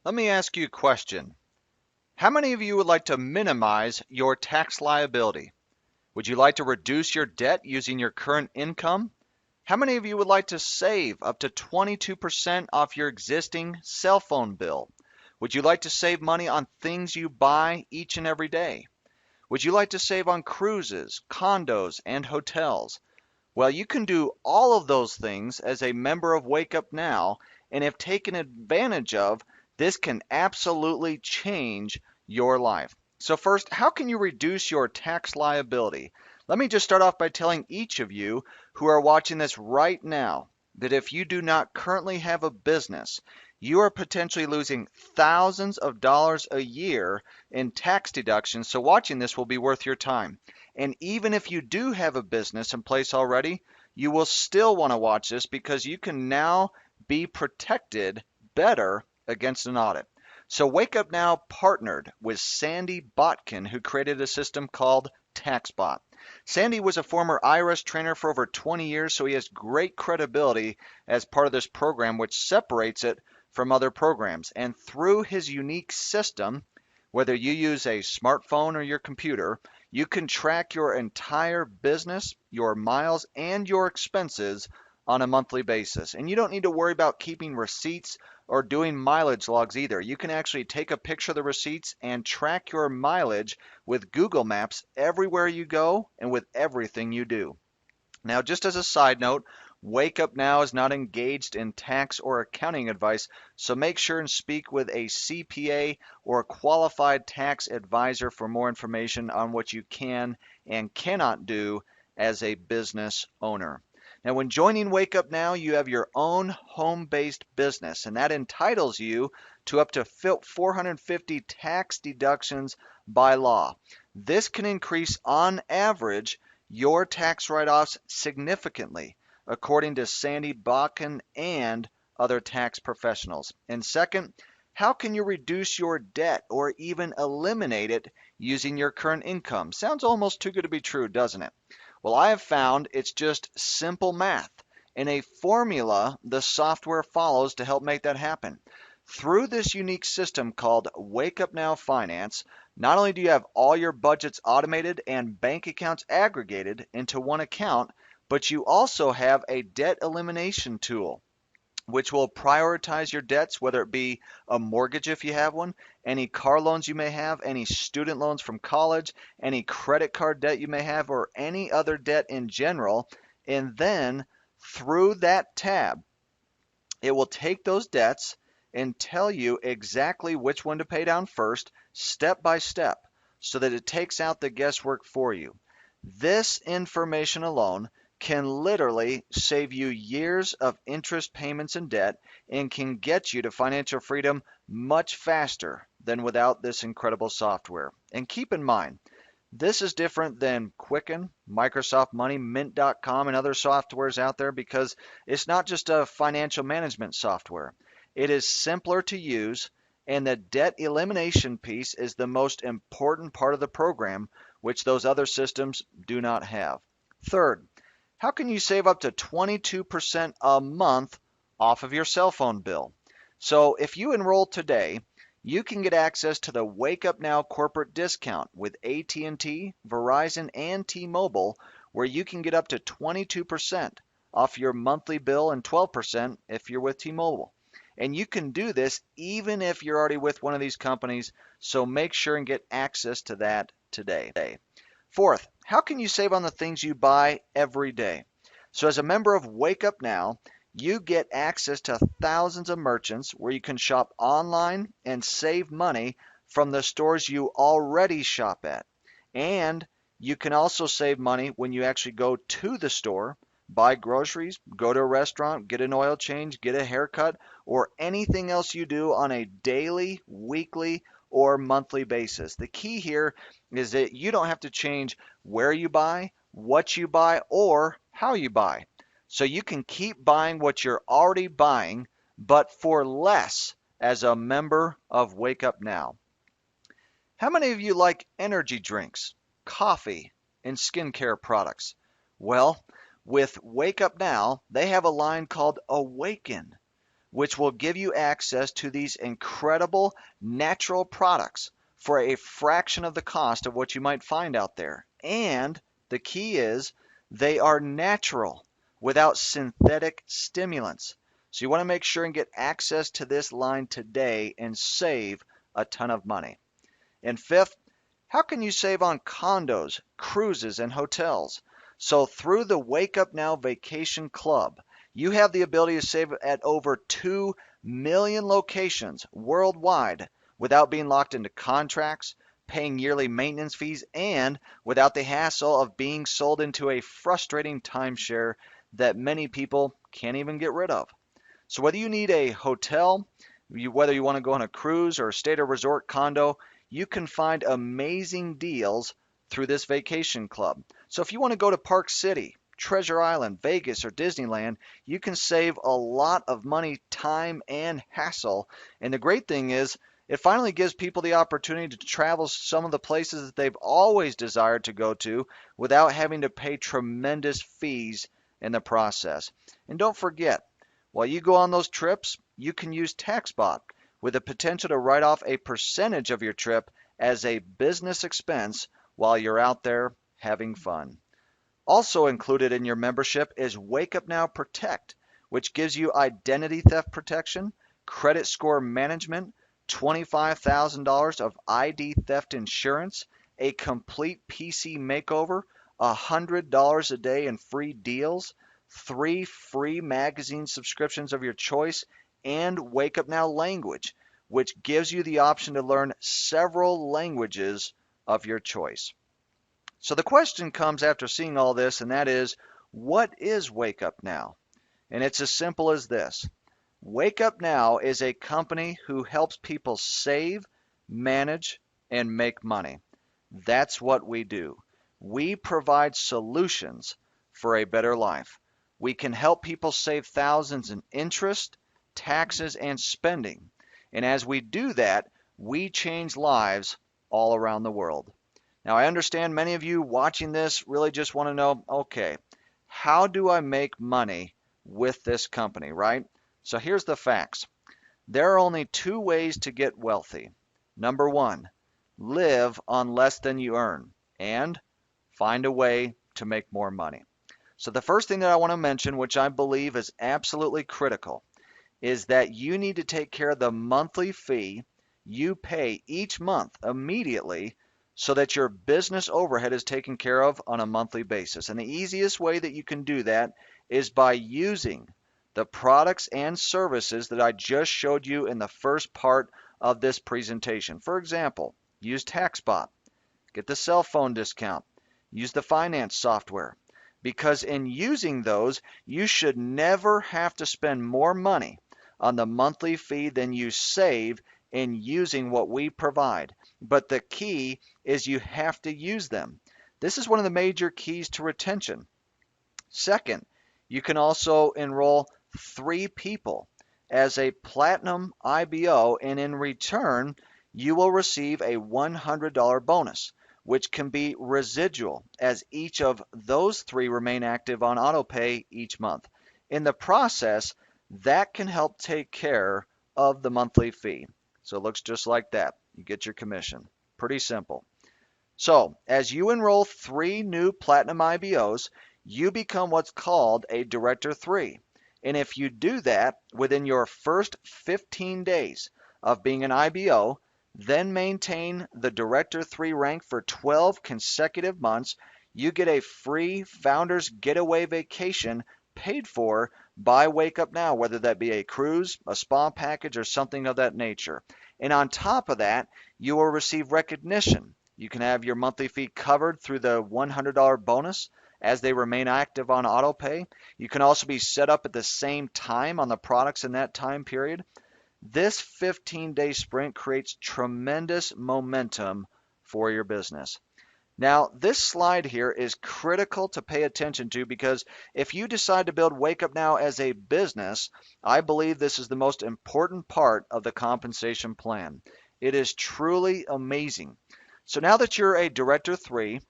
Let me ask you a question. How many of you would like to minimize your tax liability? Would you like to reduce your debt using your current income? How many of you would like to save up to 22% off your existing cell phone bill? Would you like to save money on things you buy each and every day? Would you like to save on cruises, condos, and hotels? Well, you can do all of those things as a member of Wake Up Now, and if taken advantage of, this can absolutely change your life. So first, how can you reduce your tax liability? Let me just start off by telling each of you who are watching this right now that if you do not currently have a business, you are potentially losing thousands of dollars a year in tax deductions. So watching this will be worth your time. And even if you do have a business in place already, you will still want to watch this because you can now be protected better against an audit. So Wake Up Now partnered with Sandy Botkin, who created a system called TaxBot. Sandy was a former IRS trainer for over 20 years, so he has great credibility as part of this program, which separates it from other programs. And through his unique system, whether you use a smartphone or your computer, you can track your entire business, your miles, and your expenses on a monthly basis. And you don't need to worry about keeping receipts or doing mileage logs either. You can actually take a picture of the receipts and track your mileage with Google Maps everywhere you go and with everything you do. Now, just as a side note, Wake Up Now is not engaged in tax or accounting advice, so make sure and speak with a CPA or a qualified tax advisor for more information on what you can and cannot do as a business owner. Now, when joining Wake Up Now, you have your own home-based business, and that entitles you to up to 450 tax deductions by law. This can increase, on average, your tax write-offs significantly, according to Sandy Bakken and other tax professionals. And second, how can you reduce your debt or even eliminate it using your current income? Sounds almost too good to be true, doesn't it? Well, I have found it's just simple math and a formula the software follows to help make that happen. Through this unique system called Wake Up Now Finance, not only do you have all your budgets automated and bank accounts aggregated into one account, but you also have a debt elimination tool, which will prioritize your debts, whether it be a mortgage if you have one, any car loans you may have, any student loans from college, any credit card debt you may have, or any other debt in general. And then through that tab, it will take those debts and tell you exactly which one to pay down first, step by step, so that it takes out the guesswork for you. This information alone can literally save you years of interest payments and debt and can get you to financial freedom much faster than without this incredible software. And keep in mind, this is different than Quicken, Microsoft Money, Mint.com, and other softwares out there because it's not just a financial management software. It is simpler to use, and the debt elimination piece is the most important part of the program, which those other systems do not have. Third, how can you save up to 22% a month off of your cell phone bill? So if you enroll today, you can get access to the Wake Up Now corporate discount with AT&T, Verizon, and T-Mobile, where you can get up to 22% off your monthly bill and 12% if you're with T-Mobile. And you can do this even if you're already with one of these companies, so make sure and get access to that today. Fourth, how can you save on the things you buy every day? So as a member of Wake Up Now, you get access to thousands of merchants where you can shop online and save money from the stores you already shop at. And you can also save money when you actually go to the store, buy groceries, go to a restaurant, get an oil change, get a haircut, or anything else you do on a daily, weekly, or monthly basis. The key here is that you don't have to change where you buy, what you buy, or how you buy. So you can keep buying what you're already buying, but for less as a member of Wake Up Now. How many of you like energy drinks, coffee, and skincare products? Well, with Wake Up Now, they have a line called Awaken, which will give you access to these incredible natural products for a fraction of the cost of what you might find out there. And the key is they are natural without synthetic stimulants. So you want to make sure and get access to this line today and save a ton of money. And fifth, how can you save on condos, cruises, and hotels? So through the Wake Up Now Vacation Club, you have the ability to save at over 2 million locations worldwide without being locked into contracts, paying yearly maintenance fees, and without the hassle of being sold into a frustrating timeshare that many people can't even get rid of. So whether you need a hotel, whether you want to go on a cruise or stay at a resort condo, you can find amazing deals through this vacation club. So if you want to go to Park City, Treasure Island, Vegas, or Disneyland, you can save a lot of money, time, and hassle. And the great thing is, it finally gives people the opportunity to travel some of the places that they've always desired to go to without having to pay tremendous fees in the process. And don't forget, while you go on those trips, you can use TaxBot with the potential to write off a percentage of your trip as a business expense while you're out there having fun. Also included in your membership is Wake Up Now Protect, which gives you identity theft protection, credit score management, $25,000 of ID theft insurance, a complete PC makeover, $100 a day in free deals, 3 free magazine subscriptions of your choice, and Wake Up Now Language, which gives you the option to learn several languages of your choice. So the question comes after seeing all this, and that is, what is Wake Up Now? And it's as simple as this. Wake Up Now is a company who helps people save, manage, and make money. That's what we do. We provide solutions for a better life. We can help people save thousands in interest, taxes, and spending. And as we do that, we change lives all around the world. Now, I understand many of you watching this really just want to know, okay, how do I make money with this company, right? So here's the facts. There are only 2 ways to get wealthy. Number 1, live on less than you earn, and find a way to make more money. So the first thing that I want to mention, which I believe is absolutely critical, is that you need to take care of the monthly fee you pay each month immediately so that your business overhead is taken care of on a monthly basis. And the easiest way that you can do that is by using the products and services that I just showed you in the first part of this presentation. For example, use TaxBot, get the cell phone discount, use the finance software, because in using those, you should never have to spend more money on the monthly fee than you save in using what we provide. But the key is you have to use them. This is one of the major keys to retention. Second, you can also enroll 3 people as a platinum IBO, and in return, you will receive a $100 bonus, which can be residual as each of those 3 remain active on autopay each month. In the process, that can help take care of the monthly fee. So it looks just like that. You get your commission. Pretty simple. So as you enroll 3 new platinum IBOs, you become what's called a Director 3. And if you do that within your first 15 days of being an IBO, then maintain the Director 3 rank for 12 consecutive months, you get a free Founders Getaway vacation paid for by Wake Up Now, whether that be a cruise, a spa package, or something of that nature. And on top of that, you will receive recognition. You can have your monthly fee covered through the $100 bonus as they remain active on autopay. You can also be set up at the same time on the products in that time period. This 15-day sprint creates tremendous momentum for your business. Now, this slide here is critical to pay attention to because if you decide to build Wake Up Now as a business, I believe this is the most important part of the compensation plan. It is truly amazing. So now that you're a Director 3,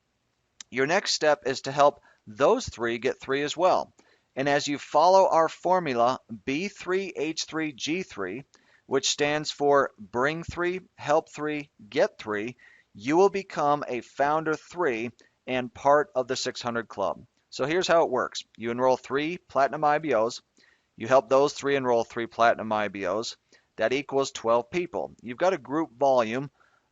your next step is to help those 3 get 3 as well. And as you follow our formula B3H3G3, which stands for bring 3, help 3, get 3, you will become a founder 3 and part of the 600 Club. So here's how it works. You enroll 3 Platinum IBOs. You help those 3 enroll 3 Platinum IBOs. That equals 12 people. You've got a group volume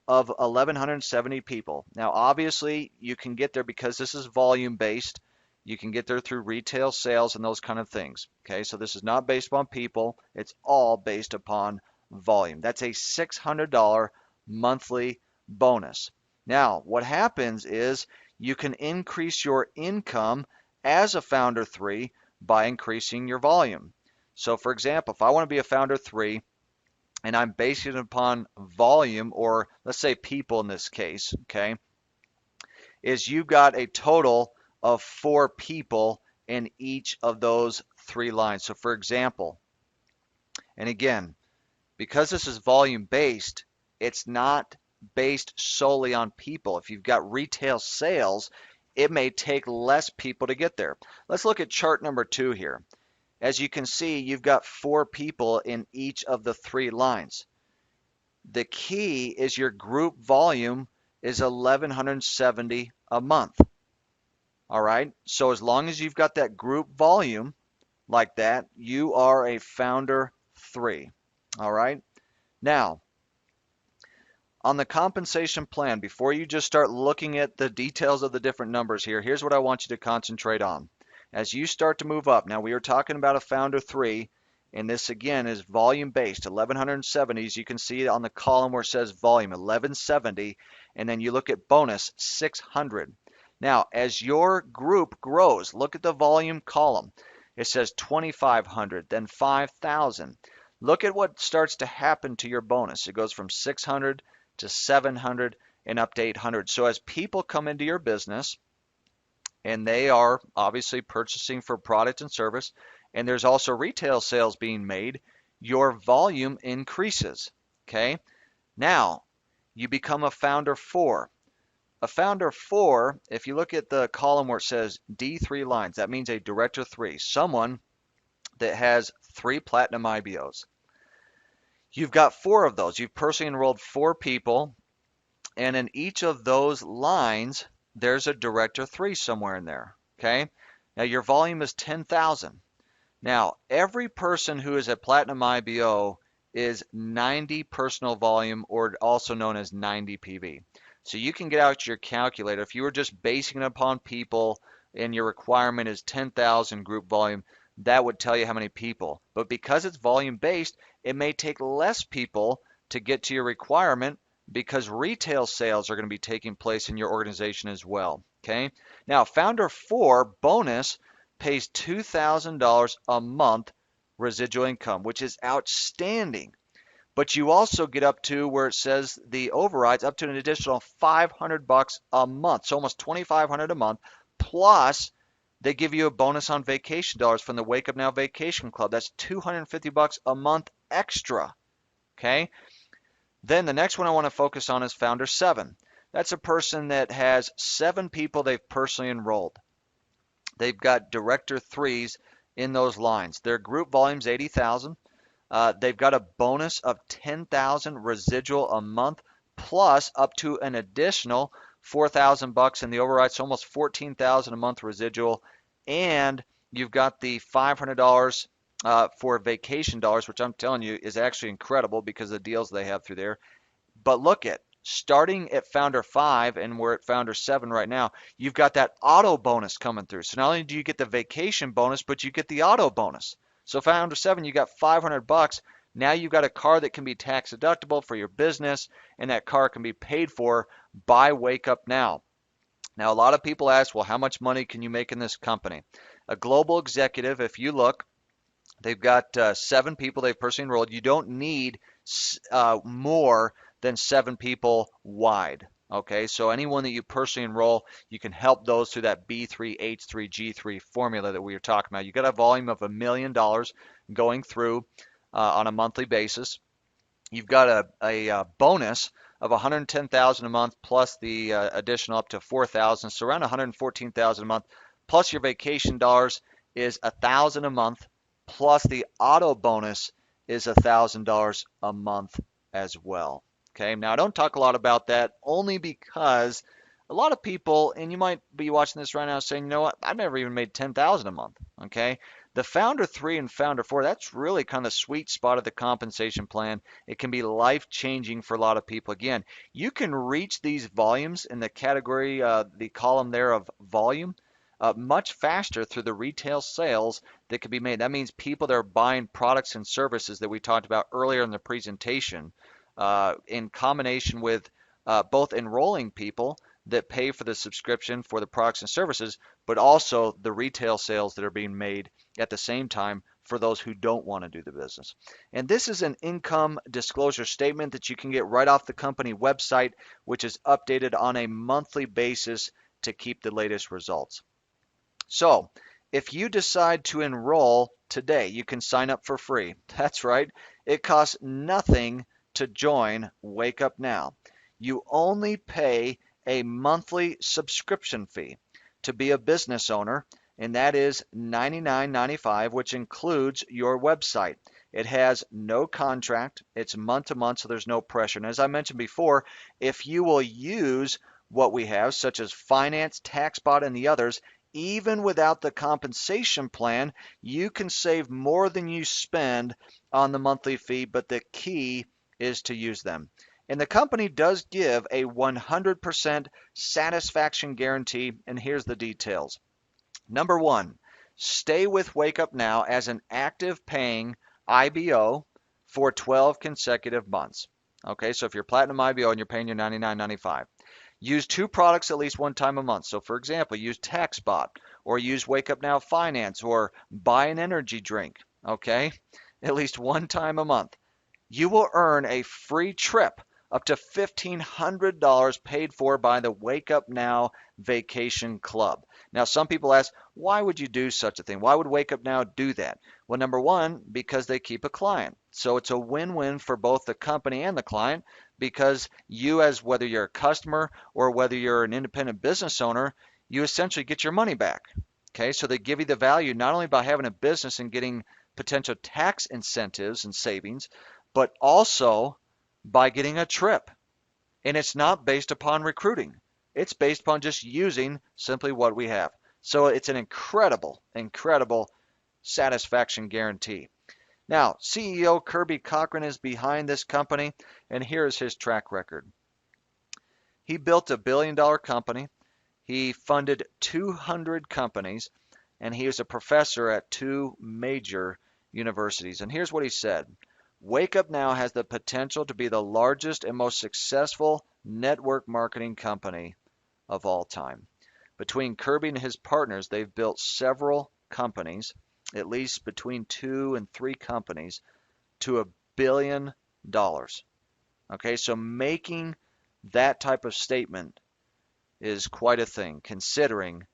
of 1,170 people. Now, obviously, you can get there because this is volume based. You can get there through retail sales and those kind of things. Okay, so this is not based upon people. It's all based upon volume. That's a $600 monthly bonus. Now, what happens is you can increase your income as a founder 3 by increasing your volume. So, for example, if I want to be a founder 3, and I'm basing it upon volume, or let's say people in this case, okay, is you've got a total of 4 people in each of those 3 lines. So for example, and again, because this is volume based, it's not based solely on people. If you've got retail sales, it may take less people to get there. Let's look at chart number 2 here. As you can see, you've got 4 people in each of the 3 lines. The key is your group volume is 1,170 a month. All right, so as long as you've got that group volume like that, you are a founder 3. All right, now on the compensation plan, before you just start looking at the details of the different numbers here, here's what I want you to concentrate on. As you start to move up, now we are talking about a founder 3, and this again is volume based, 1170s. You can see it on the column where it says volume, 1170, and then you look at bonus, 600. Now, as your group grows, look at the volume column. It says 2,500, then 5,000. Look at what starts to happen to your bonus. It goes from 600 to 700 and up to 800. So as people come into your business, and they are obviously purchasing for product and service, and there's also retail sales being made, your volume increases, okay? Now, you become a founder 4. A founder 4, if you look at the column where it says D3 lines, that means a director 3, someone that has 3 platinum IBOs. You've got 4 of those. You've personally enrolled 4 people, and in each of those lines, there's a director 3 somewhere in there, okay? Now, your volume is 10,000. Now, every person who is a Platinum IBO is 90 personal volume, or also known as 90 PV. So you can get out your calculator. If you were just basing it upon people and your requirement is 10,000 group volume, that would tell you how many people. But because it's volume based, it may take less people to get to your requirement because retail sales are going to be taking place in your organization as well. Okay. Now, Founder 4 bonus pays $2,000 a month residual income, which is outstanding. But you also get up to where it says the overrides up to an additional $500 a month, so almost $2,500 a month. Plus, they give you a bonus on vacation dollars from the Wake Up Now Vacation Club. That's $250 a month extra. Okay. Then the next one I want to focus on is Founder 7. That's a person that has 7 people they've personally enrolled. They've got director 3s in those lines. Their group volume's 80,000. They've got a bonus of 10,000 residual a month, plus up to an additional $4,000 in the override, so almost 14,000 a month residual. And you've got the $500 for vacation dollars, which I'm telling you is actually incredible because of the deals they have through there. But look at, starting at Founder 5, and we're at Founder 7 right now, you've got that auto bonus coming through. So not only do you get the vacation bonus, but you get the auto bonus. So Founder 7, you got $500. Now you've got a car that can be tax deductible for your business, and that car can be paid for by Wake Up Now. Now, a lot of people ask, well, how much money can you make in this company? A global executive, if you look, they've got 7 people they've personally enrolled. You don't need more than 7 people wide. Okay, so anyone that you personally enroll, you can help those through that B3H3G3 formula that we were talking about. You got a volume of $1 million going through on a monthly basis. You've got a bonus of 110,000 a month plus the additional up to 4,000, so around 114,000 a month, plus your vacation dollars is $1,000 a month, plus the auto bonus is $1,000 a month as well. Okay, now I don't talk a lot about that only because a lot of people, and you might be watching this right now saying, you know what, I've never even made 10,000 a month. Okay, the Founder 3 and Founder 4, that's really kind of the sweet spot of the compensation plan. It can be life changing for a lot of people. Again, you can reach these volumes in the category, the column there of volume, much faster through the retail sales that can be made. That means people that are buying products and services that we talked about earlier in the presentation, in combination with both enrolling people that pay for the subscription for the products and services, but also the retail sales that are being made at the same time for those who don't want to do the business. And this is an income disclosure statement that you can get right off the company website, which is updated on a monthly basis to keep the latest results. So, if you decide to enroll today, you can sign up for free. That's right. It costs nothing to join Wake Up Now. You only pay a monthly subscription fee to be a business owner, and that is $99.95, which includes your website. It has no contract. It's month to month, so there's no pressure. And as I mentioned before, if you will use what we have, such as Finance, TaxBot, and the others, even without the compensation plan, you can save more than you spend on the monthly fee, but the key is to use them. And the company does give a 100% satisfaction guarantee, and here's the details. Number one, stay with Wake Up Now as an active paying IBO for 12 consecutive months. Okay, so if you're Platinum IBO and you're paying your $99.95, use two products at least one time a month. So for example, use TaxBot or use Wake Up Now Finance or buy an energy drink, okay, at least one time a month. You will earn a free trip up to $1,500 paid for by the Wake Up Now Vacation Club. Now, some people ask, why would you do such a thing? Why would Wake Up Now do that? Well, number one, because they keep a client. So it's a win-win for both the company and the client, because you, as whether you're a customer or whether you're an independent business owner, you essentially get your money back. Okay, so they give you the value not only by having a business and getting potential tax incentives and savings, but also by getting a trip. And it's not based upon recruiting. It's based upon just using simply what we have. So it's an incredible, incredible satisfaction guarantee. Now, CEO Kirby Cochran is behind this company, and here's his track record. He built a billion-dollar company. He funded 200 companies, and he was a professor at two major universities. And here's what he said. Wake Up Now has the potential to be the largest and most successful network marketing company of all time. Between Kirby and his partners, they've built several companies, at least between 2 and 3 companies, to $1 billion. Okay, so making that type of statement is quite a thing, considering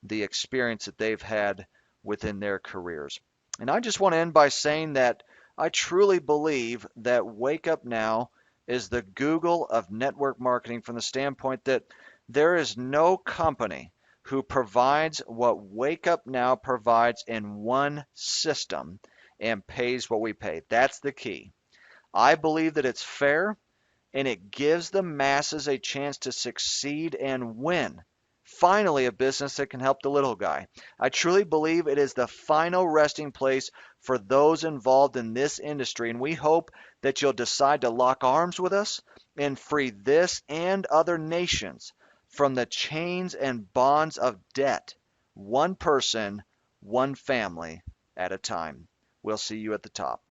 the experience that they've had within their careers. And I just want to end by saying that I truly believe that Wake Up Now is the Google of network marketing, from the standpoint that there is no company who provides what Wake Up Now provides in one system and pays what we pay. That's the key. I believe that it's fair, and it gives the masses a chance to succeed and win. Finally, a business that can help the little guy. I truly believe it is the final resting place for those involved in this industry, and we hope that you'll decide to lock arms with us and free this and other nations from the chains and bonds of debt, one person, one family at a time. We'll see you at the top.